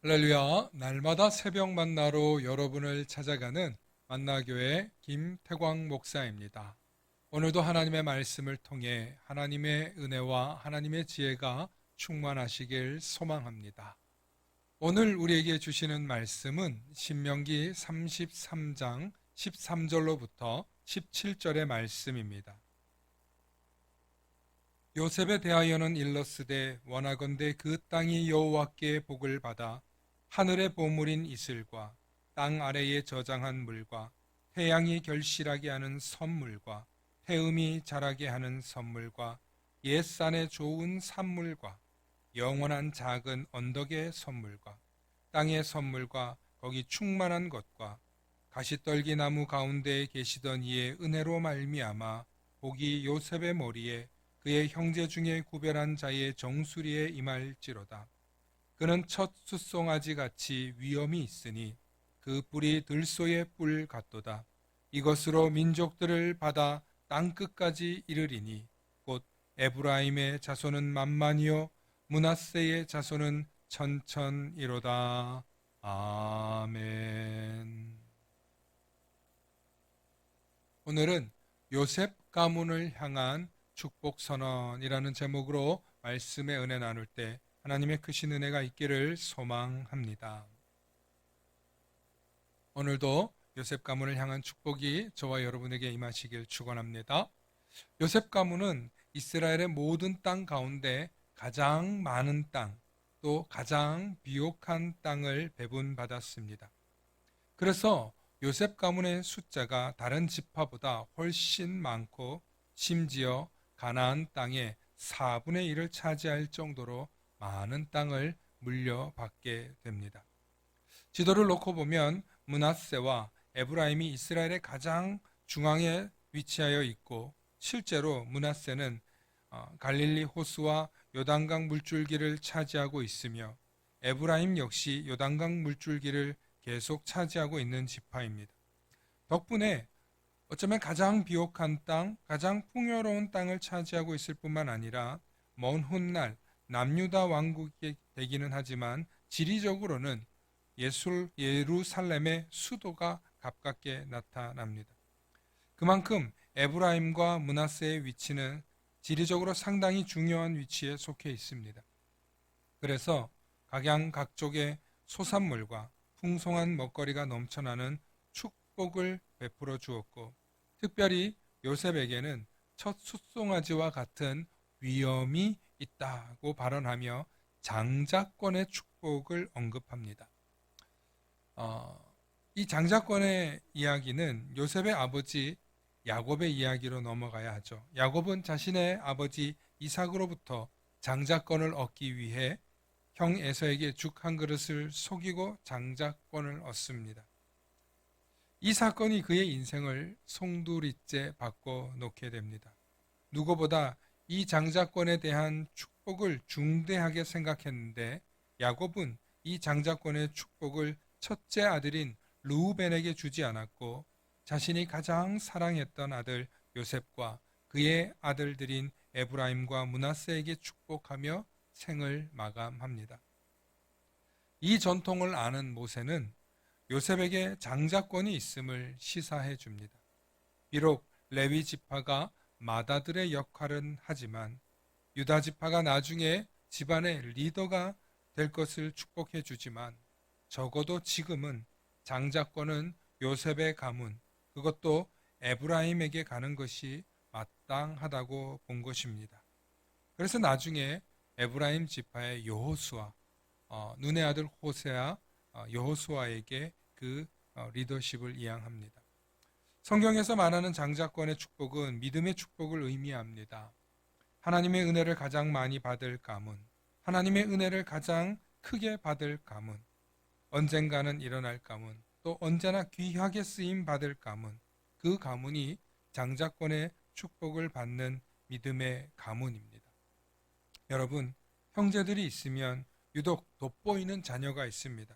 할렐루야, 날마다 새벽 만나로 여러분을 찾아가는 만나교회 김태광 목사입니다. 오늘도 하나님의 말씀을 통해 하나님의 은혜와 하나님의 지혜가 충만하시길 소망합니다. 오늘 우리에게 주시는 말씀은 신명기 33장 13절로부터 17절의 말씀입니다. 요셉에 대하여는 일렀으되 원하건대 그 땅이 여호와께 복을 받아 하늘의 보물인 이슬과 땅 아래에 저장한 물과 태양이 결실하게 하는 선물과 태음이 자라게 하는 선물과 옛산의 좋은 산물과 영원한 작은 언덕의 선물과 땅의 선물과 거기 충만한 것과 가시떨기 나무 가운데에 계시던 이의 은혜로 말미암아 복이 요셉의 머리에 그의 형제 중에 구별한 자의 정수리에 임할지로다. 그는 첫 숫송아지 같이 위엄이 있으니 그 뿔이 들소의 뿔 같도다. 이것으로 민족들을 받아 땅끝까지 이르리니 곧 에브라임의 자손은 만만이요 므낫세의 자손은 천천이로다. 아멘. 오늘은 요셉 가문을 향한 축복 선언이라는 제목으로 말씀의 은혜 나눌 때 하나님의 크신 은혜가 있기를 소망합니다. 오늘도 요셉 가문을 향한 축복이 저와 여러분에게 임하시길 축원합니다. 요셉 가문은 이스라엘의 모든 땅 가운데 가장 많은 땅, 또 가장 비옥한 땅을 배분받았습니다. 그래서 요셉 가문의 숫자가 다른 지파보다 훨씬 많고 심지어 가나안 땅의 4분의 1을 차지할 정도로 많은 땅을 물려받게 됩니다. 지도를 놓고 보면 므낫세와 에브라임이 이스라엘의 가장 중앙에 위치하여 있고 실제로 므낫세는 갈릴리 호수와 요단강 물줄기를 차지하고 있으며 에브라임 역시 요단강 물줄기를 계속 차지하고 있는 지파입니다. 덕분에 어쩌면 가장 비옥한 땅, 가장 풍요로운 땅을 차지하고 있을 뿐만 아니라 먼 훗날 남유다 왕국이 되기는 하지만 지리적으로는 예루살렘의 수도가 가깝게 나타납니다. 그만큼 에브라임과 므낫세의 위치는 지리적으로 상당히 중요한 위치에 속해 있습니다. 그래서 각양각족의 소산물과 풍성한 먹거리가 넘쳐나는 축복을 베풀어 주었고 특별히 요셉에게는 첫 숫송아지와 같은 위엄이 있다고 발언하며 장자권의 축복을 언급합니다. 이 장자권의 이야기는 요셉의 아버지 야곱의 이야기로 넘어가야 하죠. 야곱은 자신의 아버지 이삭으로부터 장자권을 얻기 위해 형 에서에게 죽 한 그릇을 속이고 장자권을 얻습니다. 이 사건이 그의 인생을 송두리째 바꿔놓게 됩니다. 누구보다 이 장자권에 대한 축복을 중대하게 생각했는데 야곱은 이 장자권의 축복을 첫째 아들인 르우벤에게 주지 않았고 자신이 가장 사랑했던 아들 요셉과 그의 아들들인 에브라임과 므낫세에게 축복하며 생을 마감합니다. 이 전통을 아는 모세는 요셉에게 장자권이 있음을 시사해 줍니다. 비록 레위 지파가 맏아들의 역할은 하지만 유다 지파가 나중에 집안의 리더가 될 것을 축복해 주지만 적어도 지금은 장자권은 요셉의 가문, 그것도 에브라임에게 가는 것이 마땅하다고 본 것입니다. 그래서 나중에 에브라임 지파의 여호수아, 눈의 아들 호세아, 여호수아에게 그 리더십을 이양합니다. 성경에서 말하는 장자권의 축복은 믿음의 축복을 의미합니다. 하나님의 은혜를 가장 많이 받을 가문, 하나님의 은혜를 가장 크게 받을 가문, 언젠가는 일어날 가문, 또 언제나 귀하게 쓰임 받을 가문, 그 가문이 장자권의 축복을 받는 믿음의 가문입니다. 여러분, 형제들이 있으면 유독 돋보이는 자녀가 있습니다.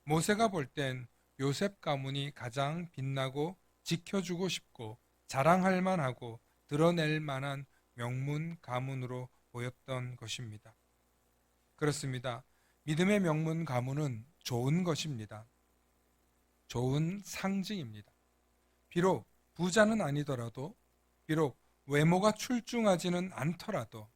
모세가 볼 땐 요셉 가문이 가장 빛나고 지켜주고 싶고 자랑할 만하고 드러낼 만한 명문 가문으로 보였던 것입니다. 그렇습니다. 믿음의 명문 가문은 좋은 것입니다. 좋은 상징입니다. 비록 부자는 아니더라도, 비록 외모가 출중하지는 않더라도,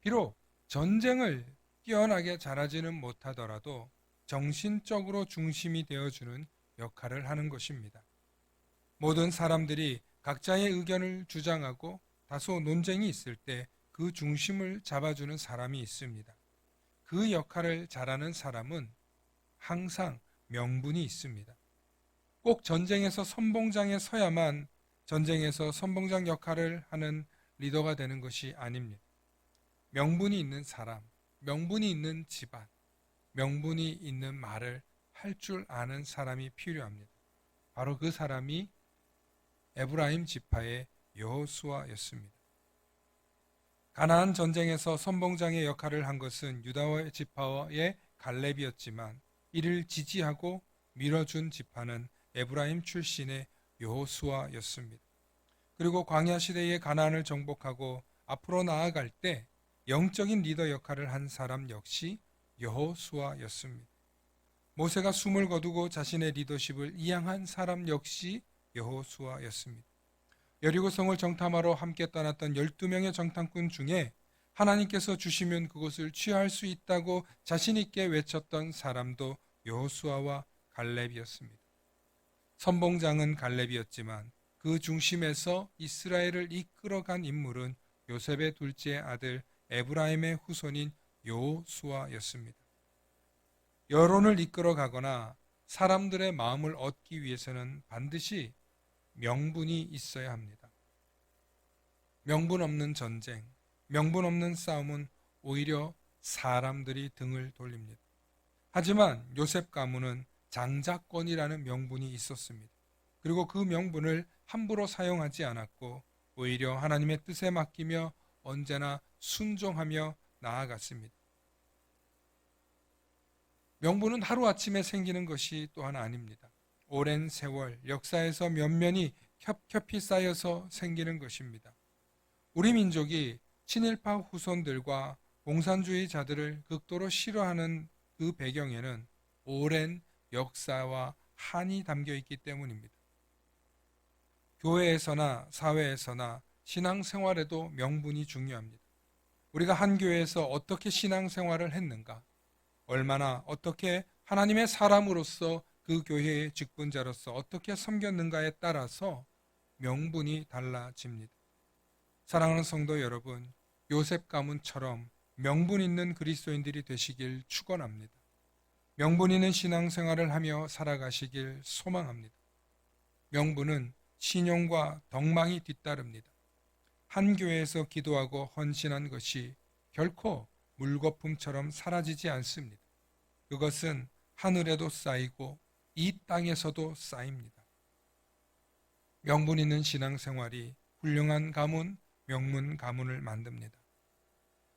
비록 전쟁을 뛰어나게 잘하지는 못하더라도 정신적으로 중심이 되어주는 역할을 하는 것입니다. 모든 사람들이 각자의 의견을 주장하고 다소 논쟁이 있을 때 그 중심을 잡아주는 사람이 있습니다. 그 역할을 잘하는 사람은 항상 명분이 있습니다. 꼭 전쟁에서 선봉장에 서야만 전쟁에서 선봉장 역할을 하는 리더가 되는 것이 아닙니다. 명분이 있는 사람, 명분이 있는 집안, 명분이 있는 말을 할 줄 아는 사람이 필요합니다. 바로 그 사람이 에브라임 지파의 여호수아였습니다. 가나안 전쟁에서 선봉장의 역할을 한 것은 유다 지파의 갈렙이었지만 이를 지지하고 밀어준 지파는 에브라임 출신의 여호수아였습니다. 그리고 광야 시대의 가나안을 정복하고 앞으로 나아갈 때 영적인 리더 역할을 한 사람 역시 여호수아였습니다. 모세가 숨을 거두고 자신의 리더십을 이양한 사람 역시 여호수아였습니다. 여리고성을 정탐하러 함께 떠났던 12명의 정탐꾼 중에 하나님께서 주시면 그곳을 취할 수 있다고 자신 있게 외쳤던 사람도 여호수아와 갈렙이었습니다. 선봉장은 갈렙이었지만 그 중심에서 이스라엘을 이끌어간 인물은 요셉의 둘째 아들 에브라임의 후손인 여호수아였습니다. 여론을 이끌어가거나 사람들의 마음을 얻기 위해서는 반드시 명분이 있어야 합니다. 명분 없는 전쟁, 명분 없는 싸움은 오히려 사람들이 등을 돌립니다. 하지만 요셉 가문은 장자권이라는 명분이 있었습니다. 그리고 그 명분을 함부로 사용하지 않았고 오히려 하나님의 뜻에 맡기며 언제나 순종하며 나아갔습니다. 명분은 하루아침에 생기는 것이 또한 아닙니다. 오랜 세월 역사에서 면면이 겹겹이 쌓여서 생기는 것입니다. 우리 민족이 친일파 후손들과 공산주의자들을 극도로 싫어하는 그 배경에는 오랜 역사와 한이 담겨 있기 때문입니다. 교회에서나 사회에서나 신앙생활에도 명분이 중요합니다. 우리가 한 교회에서 어떻게 신앙생활을 했는가, 얼마나 어떻게 하나님의 사람으로서 그 교회의 직분자로서 어떻게 섬겼는가에 따라서 명분이 달라집니다. 사랑하는 성도 여러분, 요셉 가문처럼 명분 있는 그리스도인들이 되시길 축원합니다. 명분 있는 신앙생활을 하며 살아가시길 소망합니다. 명분은 신용과 덕망이 뒤따릅니다. 한 교회에서 기도하고 헌신한 것이 결코 물거품처럼 사라지지 않습니다. 그것은 하늘에도 쌓이고 이 땅에서도 쌓입니다. 명분 있는 신앙생활이 훌륭한 가문, 명문 가문을 만듭니다.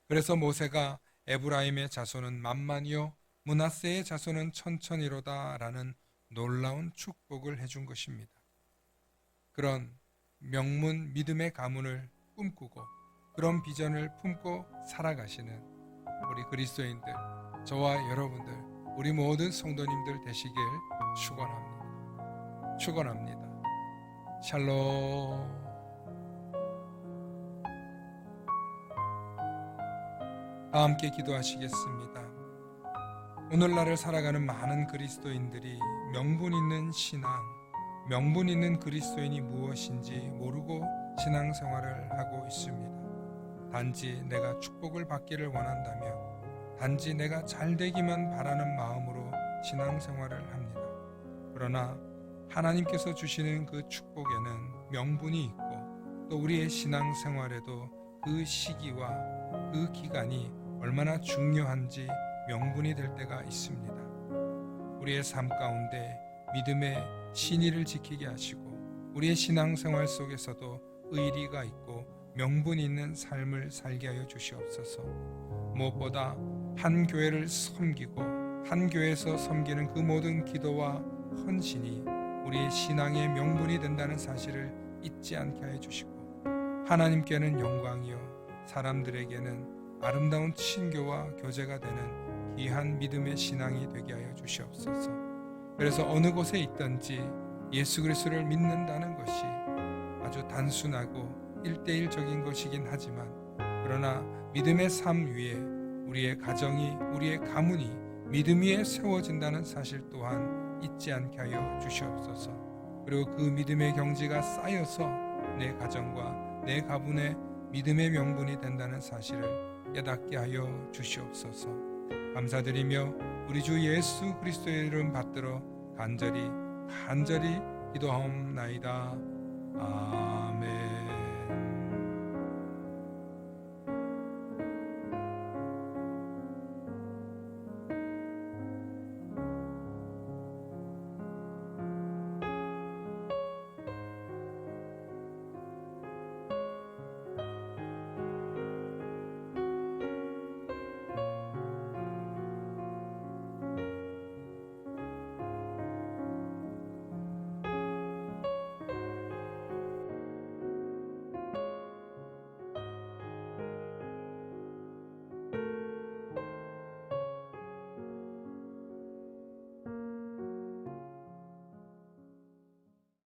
그래서 모세가 에브라임의 자손은 만만이요 므낫세의 자손은 천천히로다 라는 놀라운 축복을 해준 것입니다. 그런 명문 믿음의 가문을 꿈꾸고 그런 비전을 품고 살아가시는 우리 그리스도인들, 저와 여러분들, 우리 모든 성도님들 되시길 축원합니다. 축원합니다. 샬롬. 다 함께 기도하시겠습니다. 오늘날을 살아가는 많은 그리스도인들이 명분 있는 신앙, 명분 있는 그리스도인이 무엇인지 모르고 신앙생활을 하고 있습니다. 단지 내가 축복을 받기를 원한다며, 단지 내가 잘 되기만 바라는 마음으로 신앙생활을 합니다. 그러나 하나님께서 주시는 그 축복에는 명분이 있고 또 우리의 신앙생활에도 그 시기와 그 기간이 얼마나 중요한지 명분이 될 때가 있습니다. 우리의 삶 가운데 믿음의 신의를 지키게 하시고 우리의 신앙생활 속에서도 의리가 있고 명분 있는 삶을 살게 하여 주시옵소서. 무엇보다 한 교회를 섬기고 한 교회에서 섬기는 그 모든 기도와 헌신이 우리의 신앙의 명분이 된다는 사실을 잊지 않게 하여 주시고, 하나님께는 영광이요 사람들에게는 아름다운 친교와 교제가 되는 귀한 믿음의 신앙이 되게 하여 주시옵소서. 그래서 어느 곳에 있든지 예수 그리스도를 믿는다는 것이 아주 단순하고 일대일적인 것이긴 하지만, 그러나 믿음의 삶 위에 우리의 가정이, 우리의 가문이 믿음 위에 세워진다는 사실 또한 잊지 않게 하여 주시옵소서. 그리고 그 믿음의 경지가 쌓여서 내 가정과 내 가문의 믿음의 명분이 된다는 사실을 깨닫게 하여 주시옵소서. 감사드리며 우리 주 예수 그리스도의 이름 받들어 간절히 기도하옵나이다. 아멘.